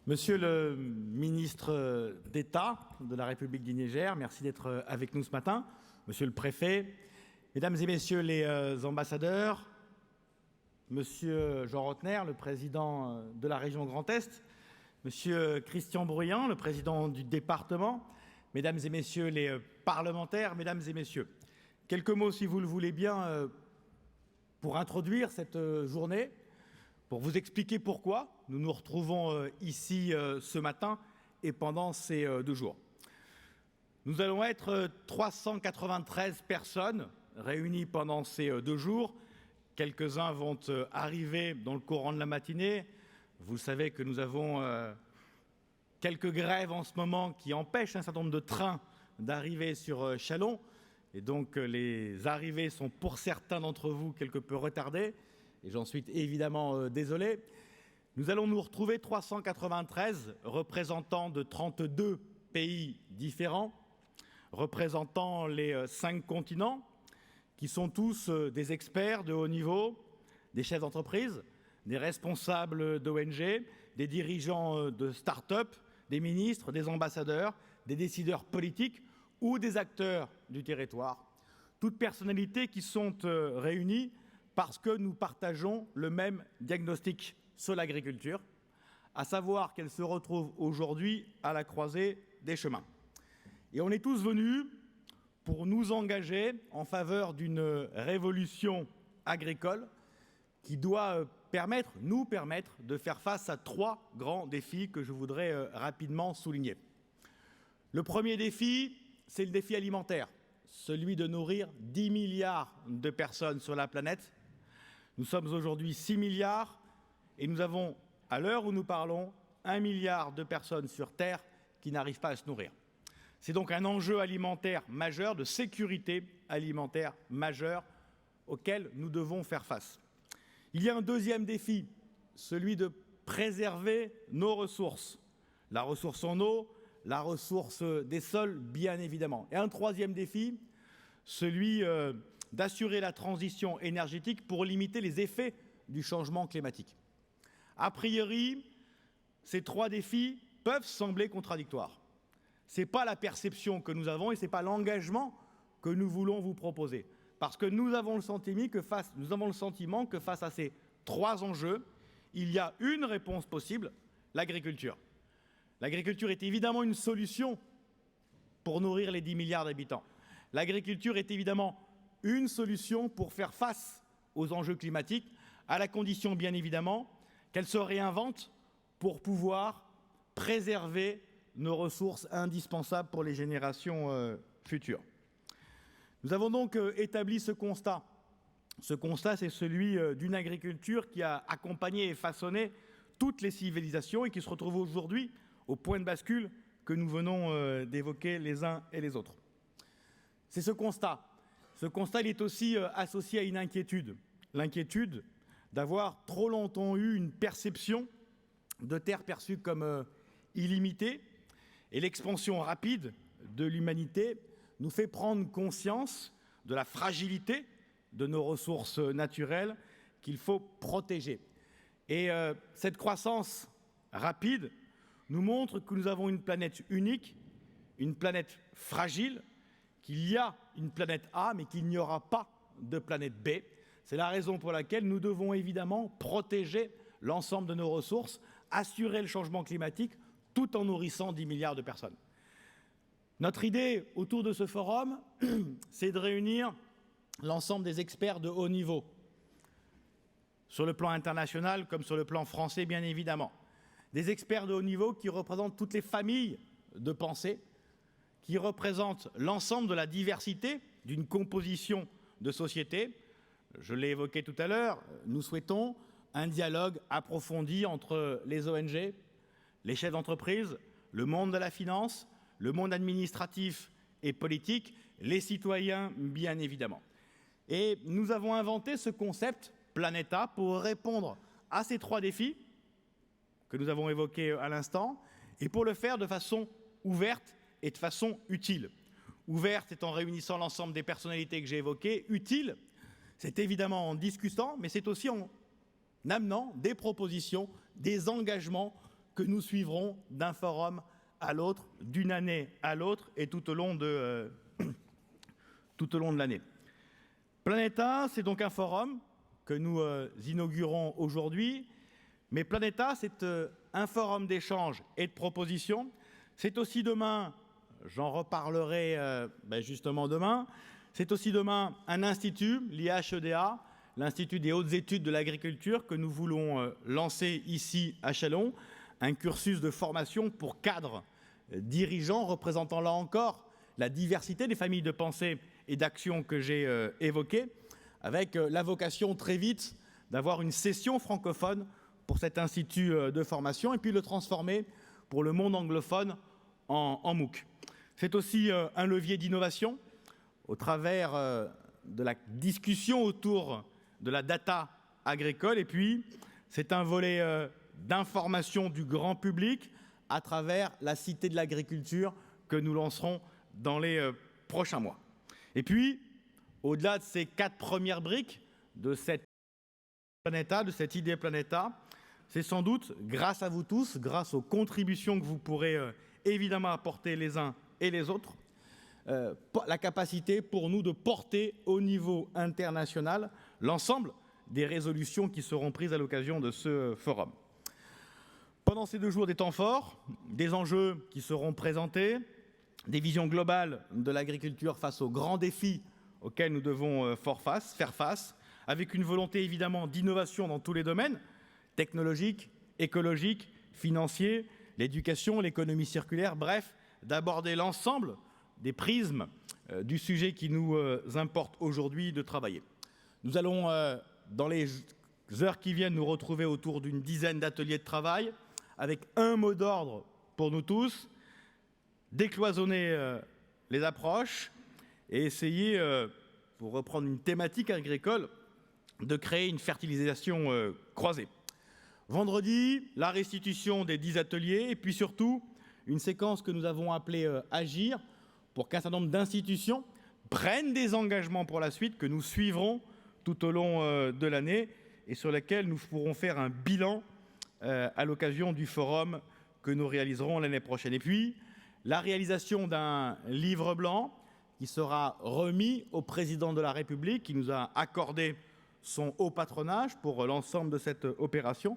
Monsieur le ministre d'État de la République du Niger, merci d'être avec nous ce matin. Monsieur le préfet, mesdames et messieurs les ambassadeurs, monsieur Jean Rotner, le président de la région Grand Est, monsieur Christian Bruyant, le président du département, mesdames et messieurs les parlementaires, mesdames et messieurs. Quelques mots, si vous le voulez bien, pour introduire cette journée, pour vous expliquer pourquoi nous nous retrouvons ici ce matin et pendant ces 2 jours. Nous allons être 393 personnes réunies pendant ces 2 jours. Quelques-uns vont arriver dans le courant de la matinée. Vous savez que nous avons quelques grèves en ce moment qui empêchent un certain nombre de trains d'arriver sur Châlons. Et donc les arrivées sont pour certains d'entre vous quelque peu retardées. Et j'en suis évidemment désolé. Nous allons nous retrouver 393 représentants de 32 pays différents, représentant les 5 continents, qui sont tous des experts de haut niveau, des chefs d'entreprise, des responsables d'ONG, des dirigeants de start-up, des ministres, des ambassadeurs, des décideurs politiques ou des acteurs du territoire. Toutes personnalités qui sont réunies parce que nous partageons le même diagnostic sur l'agriculture, à savoir qu'elle se retrouve aujourd'hui à la croisée des chemins. Et on est tous venus pour nous engager en faveur d'une révolution agricole qui doit nous permettre de faire face à 3 grands défis que je voudrais rapidement souligner. Le premier défi, c'est le défi alimentaire, celui de nourrir 10 milliards de personnes sur la planète. Nous sommes aujourd'hui 6 milliards et nous avons, à l'heure où nous parlons, 1 milliard de personnes sur Terre qui n'arrivent pas à se nourrir. C'est donc un enjeu alimentaire majeur, de sécurité alimentaire majeure, auquel nous devons faire face. Il y a un deuxième défi, celui de préserver nos ressources, la ressource en eau, la ressource des sols, bien évidemment. Et un troisième défi, celui d'assurer la transition énergétique pour limiter les effets du changement climatique. A priori, ces 3 défis peuvent sembler contradictoires. Ce n'est pas la perception que nous avons et ce n'est pas l'engagement que nous voulons vous proposer. Parce que nous avons le sentiment que face à ces 3 enjeux, il y a une réponse possible, l'agriculture. L'agriculture est évidemment une solution pour nourrir les 10 milliards d'habitants. L'agriculture est évidemment une solution pour faire face aux enjeux climatiques, à la condition, bien évidemment, qu'elle se réinvente pour pouvoir préserver nos ressources indispensables pour les générations futures. Nous avons donc établi ce constat. Ce constat, c'est celui d'une agriculture qui a accompagné et façonné toutes les civilisations et qui se retrouve aujourd'hui au point de bascule que nous venons d'évoquer les uns et les autres. C'est ce constat. Ce constat, il est aussi associé à une inquiétude. L'inquiétude d'avoir trop longtemps eu une perception de terre perçue comme illimitée. Et l'expansion rapide de l'humanité nous fait prendre conscience de la fragilité de nos ressources naturelles qu'il faut protéger. Et cette croissance rapide nous montre que nous avons une planète unique, une planète fragile, qu'il y a une planète A, mais qu'il n'y aura pas de planète B. C'est la raison pour laquelle nous devons évidemment protéger l'ensemble de nos ressources, assurer le changement climatique, tout en nourrissant 10 milliards de personnes. Notre idée autour de ce forum, c'est de réunir l'ensemble des experts de haut niveau, sur le plan international comme sur le plan français, bien évidemment. Des experts de haut niveau qui représentent toutes les familles de pensée, qui représentent l'ensemble de la diversité d'une composition de société. Je l'ai évoqué tout à l'heure, nous souhaitons un dialogue approfondi entre les ONG, les chefs d'entreprise, le monde de la finance, le monde administratif et politique, les citoyens, bien évidemment. Et nous avons inventé ce concept Planeta pour répondre à ces 3 défis que nous avons évoqués à l'instant, et pour le faire de façon ouverte et de façon utile. Ouverte, c'est en réunissant l'ensemble des personnalités que j'ai évoquées. Utile, c'est évidemment en discutant, mais c'est aussi en amenant des propositions, des engagements que nous suivrons d'un forum à l'autre, d'une année à l'autre et tout au long de l'année. Planeta, c'est donc un forum que nous inaugurons aujourd'hui, mais Planeta, c'est un forum d'échange et de propositions. C'est aussi demain, j'en reparlerai justement demain, c'est aussi demain un institut, l'IHEDA, l'Institut des hautes études de l'agriculture, que nous voulons lancer ici à Châlons, un cursus de formation pour cadres dirigeants représentant là encore la diversité des familles de pensée et d'action que j'ai évoquées, avec la vocation très vite d'avoir une session francophone pour cet institut de formation et puis le transformer pour le monde anglophone en MOOC. C'est aussi un levier d'innovation au travers de la discussion autour de la data agricole et puis c'est un volet d'information du grand public à travers la Cité de l'agriculture que nous lancerons dans les prochains mois. Et puis, au-delà de ces 4 premières briques de cette Planeta, de cette idée Planeta, c'est sans doute grâce à vous tous, grâce aux contributions que vous pourrez évidemment apporter les uns et les autres, la capacité pour nous de porter au niveau international l'ensemble des résolutions qui seront prises à l'occasion de ce forum. Pendant ces 2 jours, des temps forts, des enjeux qui seront présentés, des visions globales de l'agriculture face aux grands défis auxquels nous devons faire face, avec une volonté évidemment d'innovation dans tous les domaines, technologiques, écologiques, financiers, l'éducation, l'économie circulaire, bref, d'aborder l'ensemble des prismes du sujet qui nous importe aujourd'hui de travailler. Nous allons, dans les heures qui viennent, nous retrouver autour d'une dizaine d'ateliers de travail, avec un mot d'ordre pour nous tous, décloisonner les approches et essayer, pour reprendre une thématique agricole, de créer une fertilisation croisée. Vendredi, la restitution des 10 ateliers et puis surtout une séquence que nous avons appelée Agir pour qu'un certain nombre d'institutions prennent des engagements pour la suite que nous suivrons tout au long de l'année et sur lesquels nous pourrons faire un bilan à l'occasion du forum que nous réaliserons l'année prochaine. Et puis, la réalisation d'un livre blanc qui sera remis au président de la République, qui nous a accordé son haut patronage pour l'ensemble de cette opération,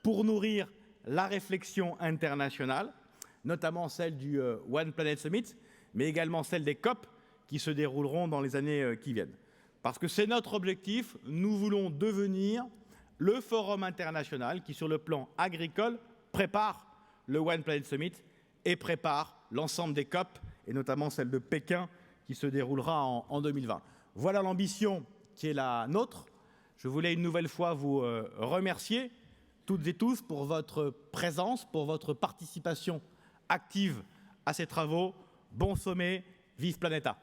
pour nourrir la réflexion internationale, notamment celle du One Planet Summit, mais également celle des COP qui se dérouleront dans les années qui viennent. Parce que c'est notre objectif, nous voulons devenir le forum international qui, sur le plan agricole, prépare le One Planet Summit et prépare l'ensemble des COP, et notamment celle de Pékin, qui se déroulera en 2020. Voilà l'ambition qui est la nôtre. Je voulais une nouvelle fois vous remercier, toutes et tous, pour votre présence, pour votre participation active à ces travaux. Bon sommet, vive Planeta!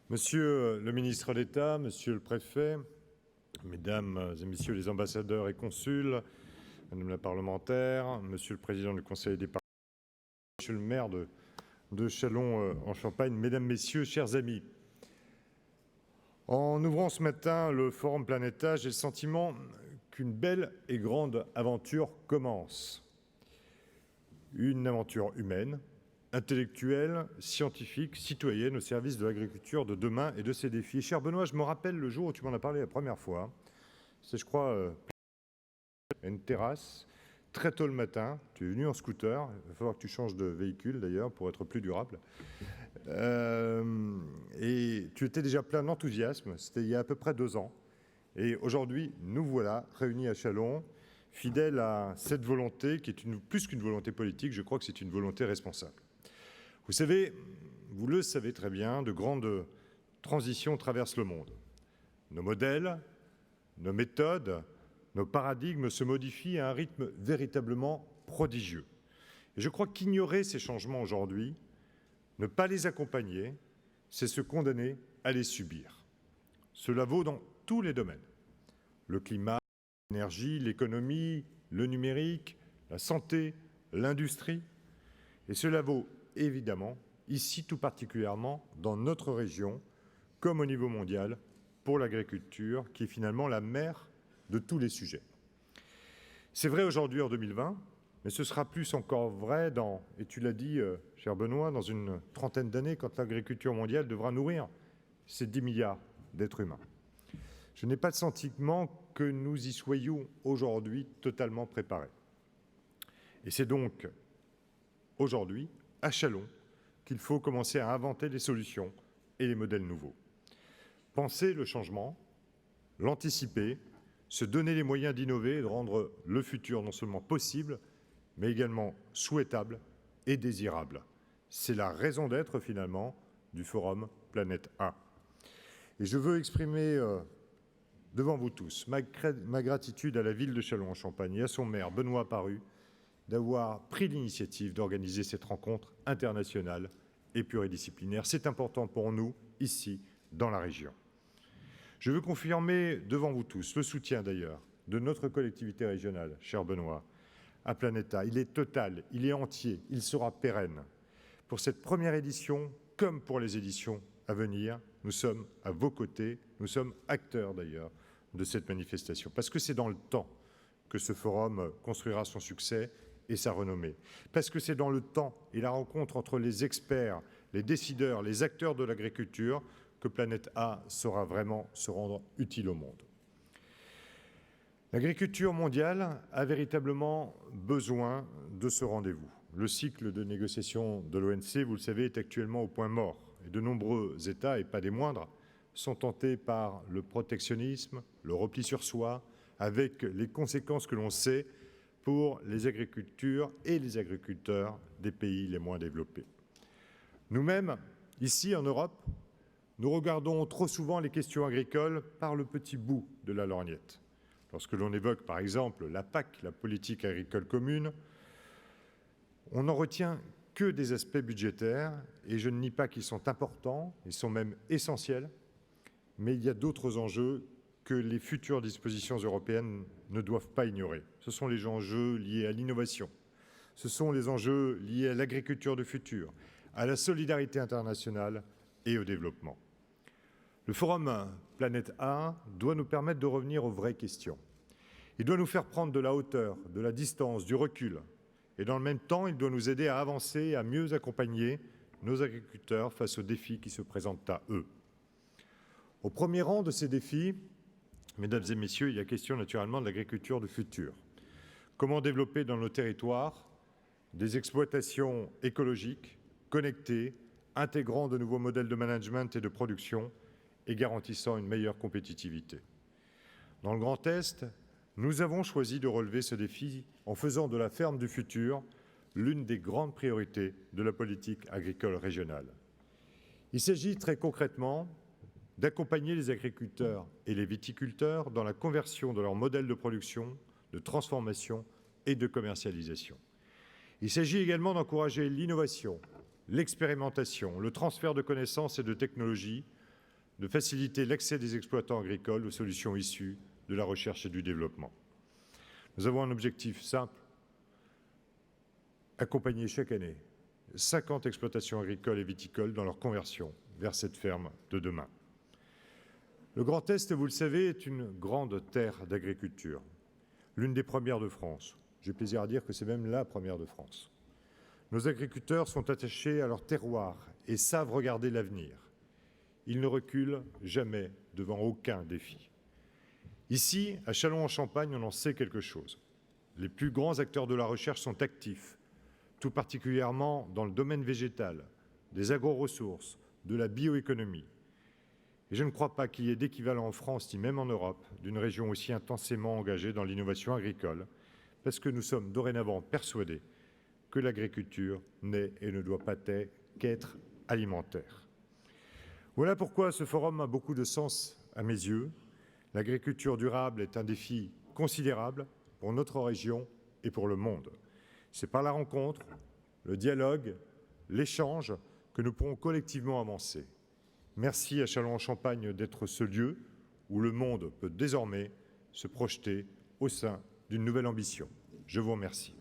Monsieur le ministre d'État, monsieur le préfet, mesdames et messieurs les ambassadeurs et consuls, madame la parlementaire, monsieur le président du conseil départemental, monsieur le maire de Châlons en Champagne, mesdames, messieurs, chers amis. En ouvrant ce matin le forum Planeta, j'ai le sentiment qu'une belle et grande aventure commence. Une aventure humaine, intellectuelle, scientifique, citoyenne au service de l'agriculture de demain et de ses défis. Cher Benoît, je me rappelle le jour où tu m'en as parlé la première fois. C'est, je crois, une terrasse, très tôt le matin. Tu es venu en scooter. Il va falloir que tu changes de véhicule, d'ailleurs, pour être plus durable. Et tu étais déjà plein d'enthousiasme. C'était il y a à peu près 2 ans. Et aujourd'hui, nous voilà réunis à Châlons, fidèles à cette volonté qui est plus qu'une volonté politique. Je crois que c'est une volonté responsable. Vous savez, vous le savez très bien, de grandes transitions traversent le monde. Nos modèles, nos méthodes, nos paradigmes se modifient à un rythme véritablement prodigieux. Et je crois qu'ignorer ces changements aujourd'hui, ne pas les accompagner, c'est se condamner à les subir. Cela vaut dans tous les domaines. Le climat, l'énergie, l'économie, le numérique, la santé, l'industrie. Et cela vaut évidemment ici tout particulièrement dans notre région, comme au niveau mondial, pour l'agriculture, qui est finalement la mère de tous les sujets. C'est vrai aujourd'hui en 2020, mais ce sera plus encore vrai dans, et tu l'as dit, cher Benoît, dans une trentaine d'années, quand l'agriculture mondiale devra nourrir ces 10 milliards d'êtres humains. Je n'ai pas le sentiment que nous y soyons aujourd'hui totalement préparés. Et c'est donc aujourd'hui, à Châlons, qu'il faut commencer à inventer des solutions et les modèles nouveaux. Penser le changement, l'anticiper, se donner les moyens d'innover et de rendre le futur non seulement possible, mais également souhaitable et désirable. C'est la raison d'être, finalement, du Forum Planète A. Et je veux exprimer devant vous tous ma gratitude à la ville de Châlons-en-Champagne et à son maire, Benoît Paru, d'avoir pris l'initiative d'organiser cette rencontre internationale et pluridisciplinaire. C'est important pour nous, ici, dans la région. Je veux confirmer devant vous tous le soutien, d'ailleurs, de notre collectivité régionale, cher Benoît, à Planeta. Il est total, il est entier, il sera pérenne. Pour cette première édition, comme pour les éditions à venir, nous sommes à vos côtés, nous sommes acteurs, d'ailleurs, de cette manifestation, parce que c'est dans le temps que ce forum construira son succès et sa renommée, parce que c'est dans le temps et la rencontre entre les experts, les décideurs, les acteurs de l'agriculture que Planète A saura vraiment se rendre utile au monde. L'agriculture mondiale a véritablement besoin de ce rendez-vous. Le cycle de négociation de l'OMC, vous le savez, est actuellement au point mort. Et de nombreux États, et pas des moindres, sont tentés par le protectionnisme, le repli sur soi, avec les conséquences que l'on sait pour les agricultures et les agriculteurs des pays les moins développés. Nous-mêmes, ici en Europe, nous regardons trop souvent les questions agricoles par le petit bout de la lorgnette. Lorsque l'on évoque, par exemple, la PAC, la politique agricole commune, on n'en retient que des aspects budgétaires, et je ne nie pas qu'ils sont importants, ils sont même essentiels, mais il y a d'autres enjeux que les futures dispositions européennes ne doivent pas ignorer. Ce sont les enjeux liés à l'innovation, ce sont les enjeux liés à l'agriculture du futur, à la solidarité internationale et au développement. Le Forum Planète A doit nous permettre de revenir aux vraies questions. Il doit nous faire prendre de la hauteur, de la distance, du recul. Et dans le même temps, il doit nous aider à avancer et à mieux accompagner nos agriculteurs face aux défis qui se présentent à eux. Au premier rang de ces défis, mesdames et messieurs, il y a question naturellement de l'agriculture du futur. Comment développer dans nos territoires des exploitations écologiques, connectées, intégrant de nouveaux modèles de management et de production et garantissant une meilleure compétitivité. Dans le Grand Est, nous avons choisi de relever ce défi en faisant de la ferme du futur l'une des grandes priorités de la politique agricole régionale. Il s'agit très concrètement d'accompagner les agriculteurs et les viticulteurs dans la conversion de leur modèle de production, de transformation et de commercialisation. Il s'agit également d'encourager l'innovation, l'expérimentation, le transfert de connaissances et de technologies, de faciliter l'accès des exploitants agricoles aux solutions issues de la recherche et du développement. Nous avons un objectif simple, accompagner chaque année 50 exploitations agricoles et viticoles dans leur conversion vers cette ferme de demain. Le Grand Est, vous le savez, est une grande terre d'agriculture, l'une des premières de France. J'ai plaisir à dire que c'est même la première de France. Nos agriculteurs sont attachés à leur terroir et savent regarder l'avenir. Ils ne reculent jamais devant aucun défi. Ici, à Châlons-en-Champagne, on en sait quelque chose. Les plus grands acteurs de la recherche sont actifs, tout particulièrement dans le domaine végétal, des agro-ressources, de la bioéconomie. Et je ne crois pas qu'il y ait d'équivalent en France, ni même en Europe, d'une région aussi intensément engagée dans l'innovation agricole, parce que nous sommes dorénavant persuadés que l'agriculture n'est et ne doit pas qu'être alimentaire. Voilà pourquoi ce forum a beaucoup de sens à mes yeux. L'agriculture durable est un défi considérable pour notre région et pour le monde. C'est par la rencontre, le dialogue, l'échange que nous pourrons collectivement avancer. Merci à Châlons-en-Champagne d'être ce lieu où le monde peut désormais se projeter au sein d'une nouvelle ambition. Je vous remercie.